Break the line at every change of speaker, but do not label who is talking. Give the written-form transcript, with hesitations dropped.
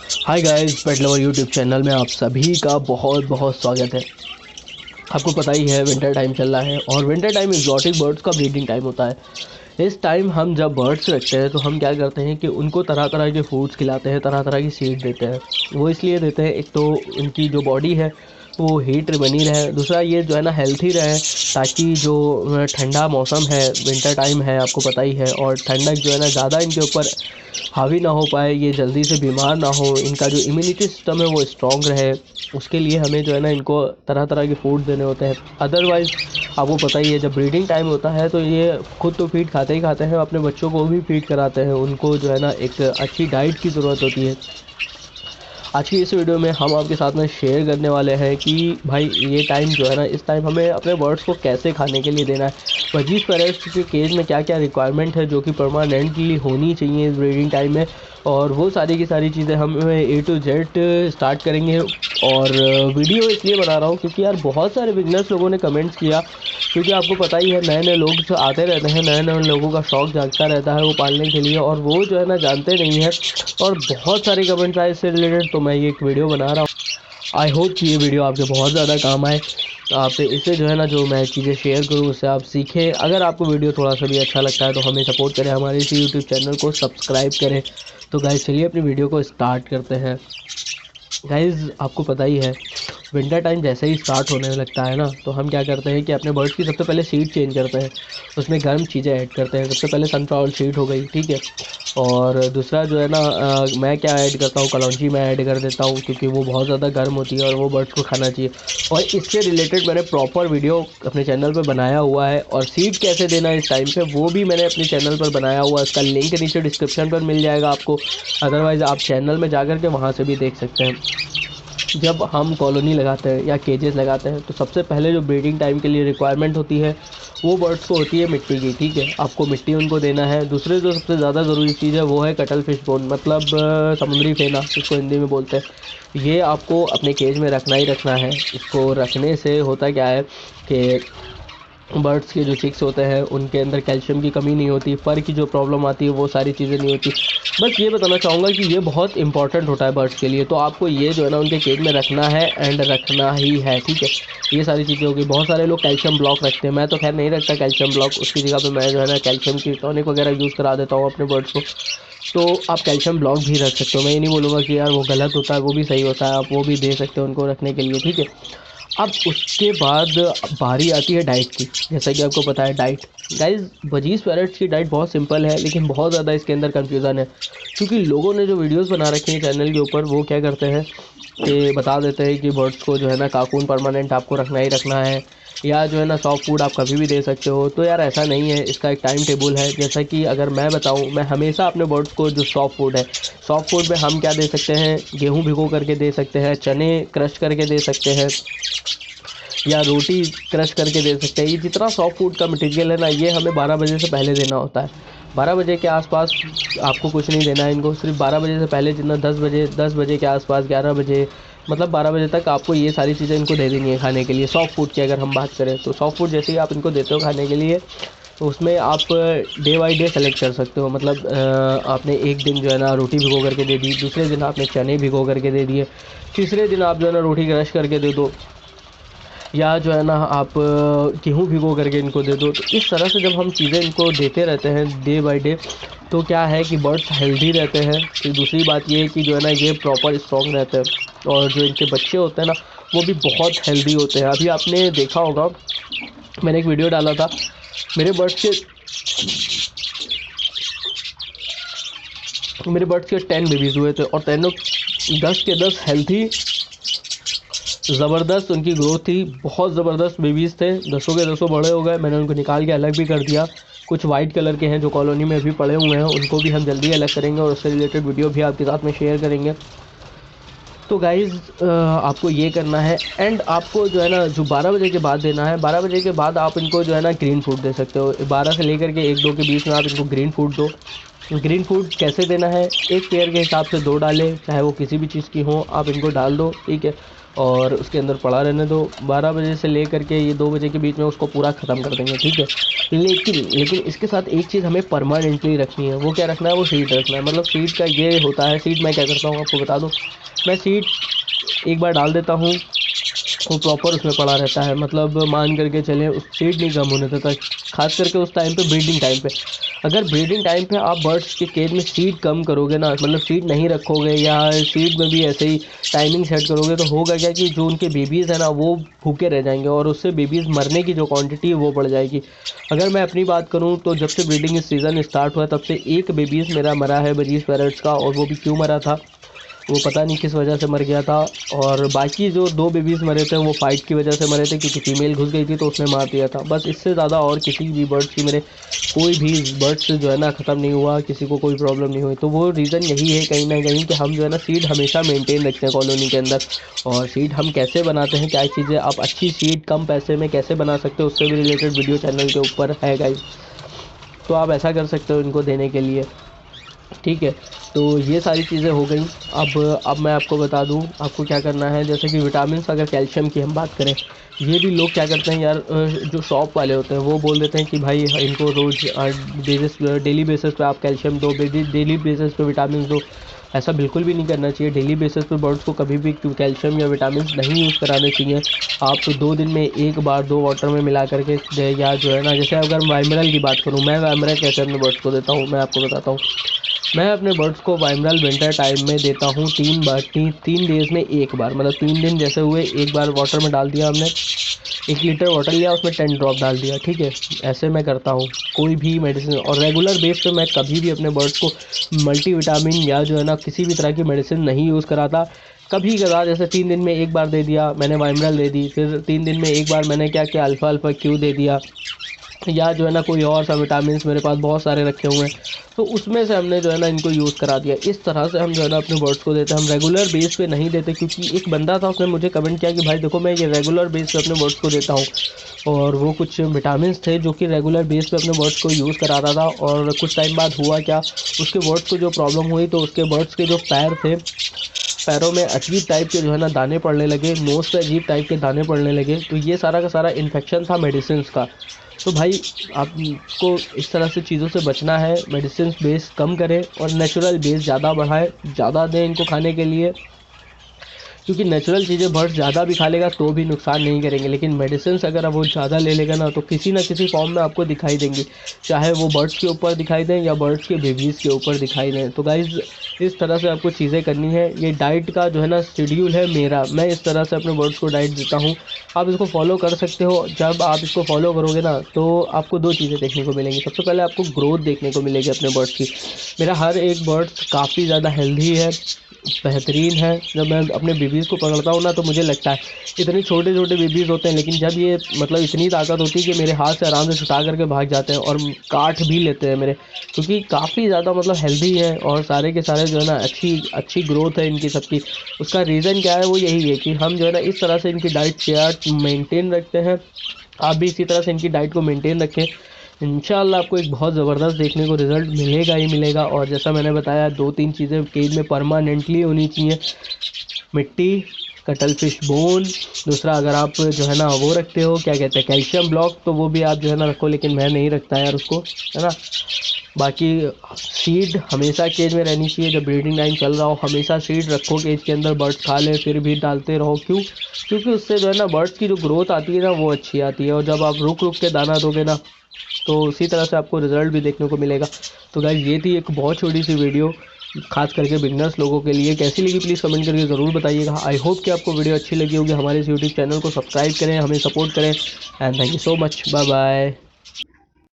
Hi guys, पेट lover YouTube channel में आप सभी का बहुत बहुत स्वागत है। आपको पता ही है विंटर टाइम चल रहा है और विंटर टाइम एक्जॉटिक बर्ड्स का ब्रीडिंग टाइम होता है। इस टाइम हम जब बर्ड्स रखते हैं तो हम क्या करते हैं कि उनको तरह तरह के फूड्स खिलाते हैं, तरह तरह की सीड देते हैं। वो इसलिए देते हैं, एक तो उनकी जो बॉडी है वो हीट बनी रहे, दूसरा ये जो है ना हेल्थी रहे, ताकि जो ठंडा मौसम है, विंटर टाइम है आपको पता ही है, और ठंडक जो है ना ज़्यादा इनके ऊपर हावी ना हो पाए, ये जल्दी से बीमार ना हो, इनका जो इम्यूनिटी सिस्टम है वो स्ट्रॉन्ग रहे। उसके लिए हमें जो है ना इनको तरह तरह के फूड देने होते हैं। अदरवाइज़ आपको पता ही है जब ब्रीडिंग टाइम होता है तो ये खुद तो फीड खाते ही खाते हैं, अपने बच्चों को भी फीड कराते हैं। उनको जो है ना एक अच्छी डाइट की ज़रूरत होती है। आज की इस वीडियो में हम आपके साथ में शेयर करने वाले हैं कि भाई ये टाइम जो है ना, इस टाइम हमें अपने बर्ड्स को कैसे खाने के लिए देना है, पच्चीस पैरेट्स के केज में क्या क्या रिक्वायरमेंट है जो कि परमानेंटली होनी चाहिए इस ब्रीडिंग टाइम में, और वो सारी की सारी चीज़ें हम A to Z स्टार्ट करेंगे। और वीडियो इसलिए बना रहा हूँ क्योंकि यार बहुत सारे बिगनर्स लोगों ने कमेंट्स किया, क्योंकि आपको पता ही है नए नए लोग जो आते रहते हैं, नए नए लोगों का शौक़ जागता रहता है वो पालने के लिए, और वो जो है ना जानते नहीं है। और बहुत सारे कमेंट्स आए इससे रिलेटेड, तो मैं ये एक वीडियो बना रहा हूँ। आई होप कि ये वीडियो आपके बहुत ज़्यादा काम आए। आप इसे जो है ना, जो मैं चीज़ें शेयर करूँ उससे आप सीखें। अगर आपको वीडियो थोड़ा सा भी अच्छा लगता है तो हमें सपोर्ट करें, हमारे इसी यूट्यूब चैनल को सब्सक्राइब करें। तो गाइज़ चलिए अपनी वीडियो को स्टार्ट करते हैं। गाइज़ आपको पता ही है विंटर टाइम जैसे ही स्टार्ट होने लगता है ना, तो हम क्या करते हैं कि अपने बर्ड्स की सबसे पहले सीड चेंज करते हैं, उसमें गर्म चीज़ें ऐड करते हैं। सबसे पहले सनफ्लावर सीड हो गई, ठीक है। और दूसरा जो है ना, मैं क्या ऐड करता हूँ, कलौंजी मैं ऐड कर देता हूँ, क्योंकि वो बहुत ज़्यादा गर्म होती है और वो बर्ड्स को खाना चाहिए। और इससे रिलेटेड मैंने प्रॉपर वीडियो अपने चैनल पर बनाया हुआ है, और सीड कैसे देना है इस टाइम पे वो भी मैंने अपने चैनल पर बनाया हुआ है। इसका लिंक नीचे डिस्क्रिप्शन पर मिल जाएगा आपको, अदरवाइज़ आप चैनल में जा कर के वहाँ से भी देख सकते हैं। जब हम कॉलोनी लगाते हैं या केजेस लगाते हैं तो सबसे पहले जो ब्रीडिंग टाइम के लिए रिक्वायरमेंट होती है वो बर्ड्स को होती है मिट्टी की, ठीक है। आपको मिट्टी उनको देना है। दूसरे जो सबसे ज़्यादा ज़रूरी चीज़ है वो है कटल फिश बोन, मतलब समुद्री फेना जिसको हिंदी में बोलते हैं। ये आपको अपने केज में रखना ही रखना है। इसको रखने से होता क्या है कि बर्ड्स के जो चिक्स होते हैं उनके अंदर कैल्शियम की कमी नहीं होती, फर की जो प्रॉब्लम आती है वो सारी चीज़ें नहीं होती। बस ये बताना चाहूँगा कि ये बहुत इंपॉर्टेंट होता है बर्ड्स के लिए, तो आपको ये जो है ना उनके केज में रखना है एंड रखना ही है, ठीक है। ये सारी चीज़ें होगी। बहुत सारे लोग कैल्शियम ब्लॉक रखते हैं, मैं तो खैर नहीं रखता कैल्शियम ब्लॉक। उसकी जगह पे मैं जो है ना कैल्शियम की टॉनिक वगैरह यूज़ करा देता हूँ अपने बर्ड्स को। तो आप कैल्शियम ब्लॉक भी रख सकते हो, मैं ये नहीं बोलूँगा कि यार वो गलत होता है, वो भी सही होता है, आप वो भी दे सकते हो उनको रखने के लिए, ठीक है। अब उसके बाद बारी आती है डाइट की। जैसा कि आपको पता है डाइट, गाइस बजीज पैरट्स की डाइट बहुत सिंपल है, लेकिन बहुत ज़्यादा इसके अंदर कन्फ्यूज़न है, क्योंकि लोगों ने जो वीडियोस बना रखे हैं चैनल के ऊपर वो क्या करते हैं कि बता देते हैं कि बर्ड्स को जो है ना काकून परमानेंट आपको रखना ही रखना है, या जो है ना सॉफ्ट फूड आप कभी भी दे सकते हो। तो यार ऐसा नहीं है, इसका एक टाइम टेबल है। जैसा कि अगर मैं बताऊं, मैं हमेशा अपने बर्ड्स को जो सॉफ्ट फूड है, सॉफ्ट फूड में हम क्या दे सकते हैं, गेहूं भिगो करके दे सकते हैं, चने क्रश करके दे सकते हैं, या रोटी क्रश करके दे सकते हैं। ये जितना सॉफ्ट फूड का मटेरियल है ना, ये हमें 12 बजे से पहले देना होता है। 12 बजे के आसपास आपको कुछ नहीं देना है इनको, सिर्फ 12 बजे से पहले जितना 10 बजे के आसपास, 11 बजे, मतलब 12 बजे तक आपको ये सारी चीज़ें इनको दे देनी है खाने के लिए। सॉफ्ट फूड की अगर हम बात करें तो सॉफ्ट फूड जैसे ही आप इनको देते हो खाने के लिए, तो उसमें आप डे बाई डे सेलेक्ट कर सकते हो। मतलब आपने एक दिन जो है ना रोटी भिगो करके दे दी, दूसरे दिन आपने चने भिगो करके दे दिए, तीसरे दिन आप जो है ना रोटी क्रश करके दे दो, या जो है ना आप गेहूँ भिगो करके इनको दे दो। तो इस तरह से जब हम चीज़ें इनको देते रहते हैं डे बाय डे, तो क्या है कि बर्ड्स हेल्दी रहते हैं। फिर दूसरी बात ये है कि जो है ना ये प्रॉपर स्ट्रॉन्ग रहते हैं, और जो इनके बच्चे होते हैं ना वो भी बहुत हेल्दी होते हैं। अभी आपने देखा होगा, मैंने एक वीडियो डाला था, मेरे बर्ड्स के 10 बेबीज़ हुए थे, और 10 के 10 हेल्थी, ज़बरदस्त उनकी ग्रोथ थी, बहुत ज़बरदस्त बेबीज़ थे। 10 के 10 बड़े हो गए, मैंने उनको निकाल के अलग भी कर दिया। कुछ वाइट कलर के हैं जो कॉलोनी में अभी पड़े हुए हैं, उनको भी हम जल्दी अलग करेंगे और उससे रिलेटेड वीडियो भी आपके साथ में शेयर करेंगे। तो गाइज़ आपको ये करना है, एंड आपको जो है ना जो 12 बजे के बाद देना है, 12 बजे के बाद आप इनको जो है ना ग्रीन फूड दे सकते हो। 12 से लेकर के 1-2 के बीच में आप इनको ग्रीन फूड दो, ग्रीन फूड कैसे देना है, एक पेयर के हिसाब से 2 डालें, चाहे वो किसी भी चीज़ की हो, आप इनको डाल दो, ठीक है, और उसके अंदर पड़ा रहने दो। 12 बजे से ले करके ये 2 बजे के बीच में उसको पूरा ख़त्म कर देंगे, ठीक है। लेकिन इसके साथ एक चीज़ हमें परमानेंटली रखनी है। वो क्या रखना है, वो सीड रखना है। मतलब सीड का ये होता है, सीड मैं क्या करता हूँ आपको बता दूँ, मैं सीड एक बार डाल देता हूँ, वो प्रॉपर उसमें पड़ा रहता है। मतलब मान करके चलें उस सीड नहीं कम होने देता, खास करके उस टाइम पे, ब्रीडिंग टाइम पे। अगर ब्रीडिंग टाइम पे आप बर्ड्स के केज में सीड कम करोगे ना, मतलब सीड नहीं रखोगे या सीड में भी ऐसे ही टाइमिंग सेट करोगे, तो होगा क्या कि जो उनके बेबीज़ हैं ना वो भूखे रह जाएंगे और उससे बेबीज़ मरने की जो क्वांटिटी है वो बढ़ जाएगी। अगर मैं अपनी बात करूँ तो जब से ब्रीडिंग सीज़न स्टार्ट हुआ तब से एक बेबीज़ मेरा मरा है बजीज पैरट्स का, और वो भी क्यों मरा था वो पता नहीं किस वजह से मर गया था। और बाकी जो 2 बेबीज़ मरे थे वो फाइट की वजह से मरे थे, क्योंकि फीमेल घुस गई थी तो उसने मार दिया था। बस इससे ज़्यादा और किसी भी बर्ड्स की मेरे कोई भी बर्ड्स जो है ना ख़त्म नहीं हुआ, किसी को कोई प्रॉब्लम नहीं हुई। तो वो रीज़न यही है कहीं ना कहीं कि हम जो है ना सीड हमेशा मेंटेन रखते हैं कॉलोनी के अंदर। और सीड हम कैसे बनाते हैं, क्या चीज़ें आप अच्छी सीड कम पैसे में कैसे बना सकते हो, उससे भी रिलेटेड वीडियो चैनल के ऊपर है गाइस, तो आप ऐसा कर सकते हो इनको देने के लिए, ठीक है। तो ये सारी चीज़ें हो गई। अब मैं आपको बता दूं आपको क्या करना है। जैसे कि विटामिन, अगर कैल्शियम की हम बात करें, ये भी लोग क्या करते हैं यार, जो शॉप वाले होते हैं वो बोल देते हैं कि भाई इनको रोज़ डेली बेसिस पे आप कैल्शियम दो, डेली बेसिस पे विटामिन दो। ऐसा बिल्कुल भी नहीं करना चाहिए। डेली बेसिस पे बर्ड्स को कभी भी कैल्शियम या विटामिन नहीं यूज़ कराने चाहिए। आप 2 दिन में एक बार 2 वाटर में मिला करके, या जो है ना, जैसे अगर वाइमरल की बात करूँ, मैं वाइमरल कैसे अपने बर्ड्स को देता हूँ मैं आपको बताता हूँ। मैं अपने बर्ड्स को वाइमरल विंटर टाइम में देता हूँ 3 बार, 3 डेज़ में एक बार। मतलब 3 दिन जैसे हुए, एक बार वाटर में डाल दिया हमने, 1 लीटर वाटर लिया, उसमें 10 ड्रॉप डाल दिया, ठीक है। ऐसे मैं करता हूँ कोई भी मेडिसिन। और रेगुलर बेस पे मैं कभी भी अपने बर्ड्स को मल्टीविटामिन या जो है ना किसी भी तरह की मेडिसिन नहीं यूज़ कराता। कभी कदा जैसे 3 दिन में एक बार दे दिया मैंने वाइमरल दे दी, फिर 3 दिन में एक बार मैंने क्या किया, अल्फ़ा क्यू दे दिया, या जो है ना कोई और सा विटामिन मेरे पास बहुत सारे रखे हुए हैं, तो उसमें से हमने जो है ना इनको यूज़ करा दिया। इस तरह से हम जो है ना अपने बर्ड्स को देते हैं। हम रेगुलर बेस पे नहीं देते, क्योंकि एक बंदा था उसने मुझे कमेंट किया कि भाई देखो मैं ये रेगुलर बेस पे अपने बर्ड्स को देता हूँ, और वो कुछ विटामिन थे जो कि रेगुलर बेस पे अपने बर्ड्स को यूज़ कराता था। और कुछ टाइम बाद हुआ क्या, उसके बर्ड्स को जो प्रॉब्लम हुई, तो उसके बर्ड्स के जो पैर थे, पैरों में अजीब टाइप के जो है ना दाने पड़ने लगे, नोज़ पे अजीब टाइप के दाने पड़ने लगे। तो ये सारा का सारा इन्फेक्शन था मेडिसिन का। तो भाई आपको इस तरह से चीज़ों से बचना है। मेडिसिन बेस कम करें और नेचुरल बेस ज़्यादा बढ़ाएं, ज़्यादा दें इनको खाने के लिए, क्योंकि नेचुरल चीज़ें बर्ड्स ज़्यादा भी खा लेगा तो भी नुकसान नहीं करेंगे। लेकिन मेडिसिन अगर वो ज़्यादा ले लेगा ना, तो किसी ना किसी फॉर्म में आपको दिखाई देंगी, चाहे वो बर्ड्स के ऊपर दिखाई दें या बर्ड्स के बेबीज़ के ऊपर दिखाई दें। तो गाइज़ इस तरह से आपको चीज़ें करनी है। ये डाइट का जो है ना शेड्यूल है मेरा, मैं इस तरह से अपने बर्ड्स को डाइट देता हूँ। आप इसको फॉलो कर सकते हो। जब आप इसको फॉलो करोगे ना, तो आपको 2 चीज़ें देखने को मिलेंगी। सबसे पहले आपको ग्रोथ देखने को मिलेगी अपने बर्ड्स की। मेरा हर एक बर्ड्स काफ़ी ज़्यादा हेल्दी है, बेहतरीन है। जब मैं अपने बेबीज़ को पकड़ता हूँ ना, तो मुझे लगता है इतने छोटे छोटे बेबीज़ होते हैं, लेकिन जब ये मतलब इतनी ताकत होती है कि मेरे हाथ से आराम से छुटा करके भाग जाते हैं और काट भी लेते हैं मेरे, क्योंकि काफ़ी ज़्यादा मतलब हेल्दी है और सारे के सारे जो है ना अच्छी ग्रोथ है इनकी सबकी। उसका रीज़न क्या है, वो यही है कि हम जो है ना इस तरह से इनकी डाइट चार्ट मेंटेन रखते हैं। आप भी इसी तरह से इनकी डाइट को मेंटेन रखें। इंशाल्लाह आपको एक बहुत ज़बरदस्त देखने को रिज़ल्ट मिलेगा ही मिलेगा। और जैसा मैंने बताया, 2-3 चीज़ें केज में परमानेंटली होनी चाहिए। मिट्टी, कटल फिश बोन, दूसरा अगर आप जो है ना वो रखते हो, क्या कहते हैं, कैल्शियम ब्लॉक, तो वो भी आप जो है ना रखो, लेकिन मैं नहीं रखता यार उसको, है ना। बाकी सीड हमेशा केज में रहनी चाहिए। जब ब्रीडिंग टाइम चल रहा हो हमेशा सीड रखो केज के अंदर, बर्ड्स खा ले फिर भी डालते रहो। क्यों? क्योंकि उससे जो है ना बर्ड्स की जो ग्रोथ आती है ना वो अच्छी आती है। और जब आप रुक रुक के दाना दोगे ना, तो उसी तरह से आपको रिज़ल्ट भी देखने को मिलेगा। तो गाइस ये थी एक बहुत छोटी सी वीडियो, खास करके बिगनर्स लोगों के लिए। कैसी लगी प्लीज़ कमेंट करके ज़रूर बताइएगा। आई होप कि आपको वीडियो अच्छी लगी होगी। हमारे इस यूट्यूब चैनल को सब्सक्राइब करें, हमें सपोर्ट करें, and thank you so much. Bye bye.